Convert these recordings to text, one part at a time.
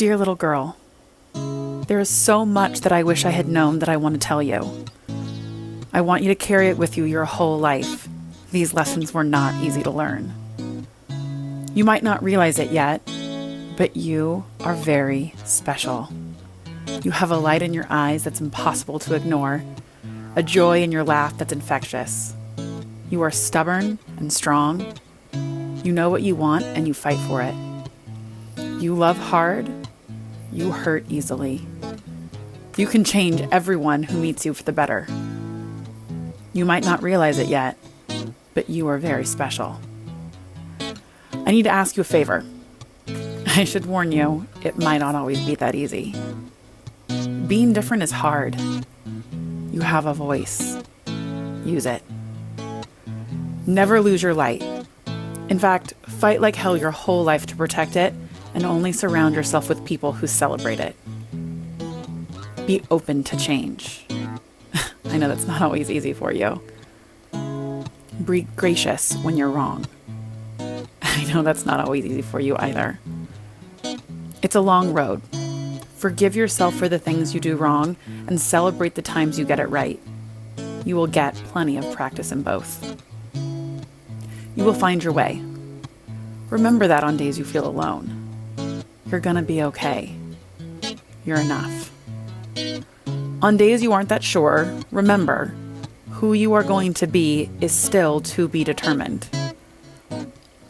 Dear little girl, there is so much that I wish I had known that I want to tell you. I want you to carry it with you your whole life. These lessons were not easy to learn. You might not realize it yet, but you are very special. You have a light in your eyes that's impossible to ignore, a joy in your laugh that's infectious. You are stubborn and strong. You know what you want and you fight for it. You love hard. You hurt easily. You can change everyone who meets you for the better. You might not realize it yet, but you are very special. I need to ask you a favor. I should warn you, it might not always be that easy. Being different is hard. You have a voice. Use it. Never lose your light. In fact, fight like hell your whole life to protect it, and only surround yourself with people who celebrate it. Be open to change. I know that's not always easy for you. Be gracious when you're wrong. I know that's not always easy for you either. It's a long road. Forgive yourself for the things you do wrong and celebrate the times you get it right. You will get plenty of practice in both. You will find your way. Remember that on days you feel alone. You're gonna be okay. You're enough. On days you aren't that sure, remember, who you are going to be is still to be determined.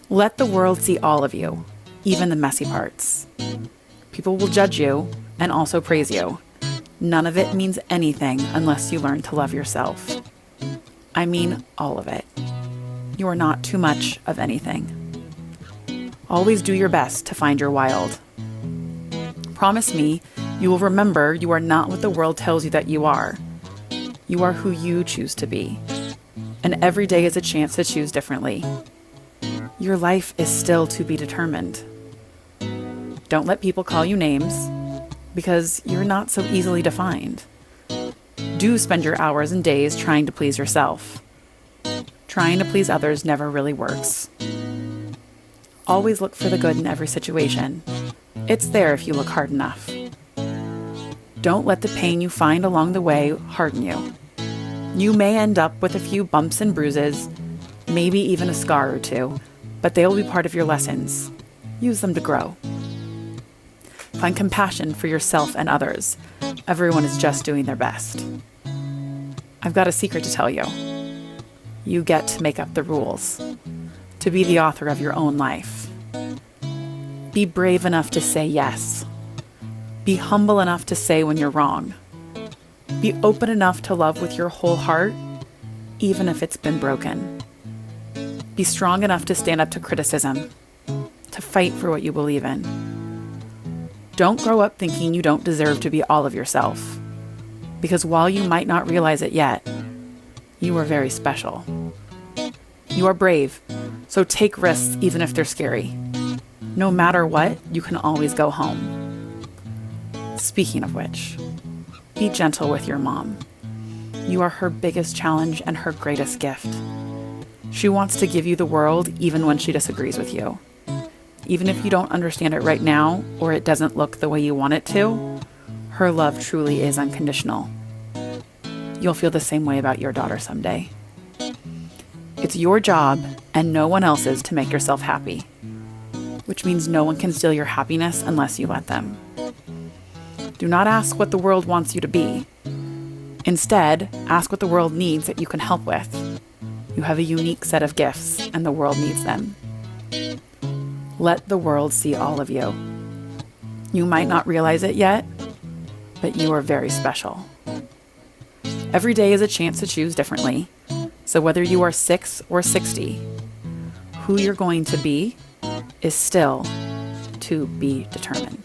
Let the world see all of you, even the messy parts. People will judge you and also praise you. None of it means anything unless you learn to love yourself. I mean all of it. You are not too much of anything. Always do your best to find your wild. Promise me you will remember you are not what the world tells you that you are. You are who you choose to be. And every day is a chance to choose differently. Your life is still to be determined. Don't let people call you names, because you're not so easily defined. Do spend your hours and days trying to please yourself. Trying to please others never really works. Always look for the good in every situation. It's there if you look hard enough. Don't let the pain you find along the way harden you. You may end up with a few bumps and bruises, maybe even a scar or two, but they will be part of your lessons. Use them to grow. Find compassion for yourself and others. Everyone is just doing their best. I've got a secret to tell you. You get to make up the rules, to be the author of your own life. Be brave enough to say yes. Be humble enough to say when you're wrong. Be open enough to love with your whole heart, even if it's been broken. Be strong enough to stand up to criticism, to fight for what you believe in. Don't grow up thinking you don't deserve to be all of yourself, because while you might not realize it yet, you are very special. You are brave, so take risks even if they're scary. No matter what, you can always go home. Speaking of which, be gentle with your mom. You are her biggest challenge and her greatest gift. She wants to give you the world even when she disagrees with you. Even if you don't understand it right now, or it doesn't look the way you want it to, her love truly is unconditional. You'll feel the same way about your daughter someday. It's your job and no one else's to make yourself happy, which means no one can steal your happiness unless you let them. Do not ask what the world wants you to be. Instead, ask what the world needs that you can help with. You have a unique set of gifts, and the world needs them. Let the world see all of you. You might not realize it yet, but you are very special. Every day is a chance to choose differently. So whether you are 6 or 60, who you're going to be is still to be determined.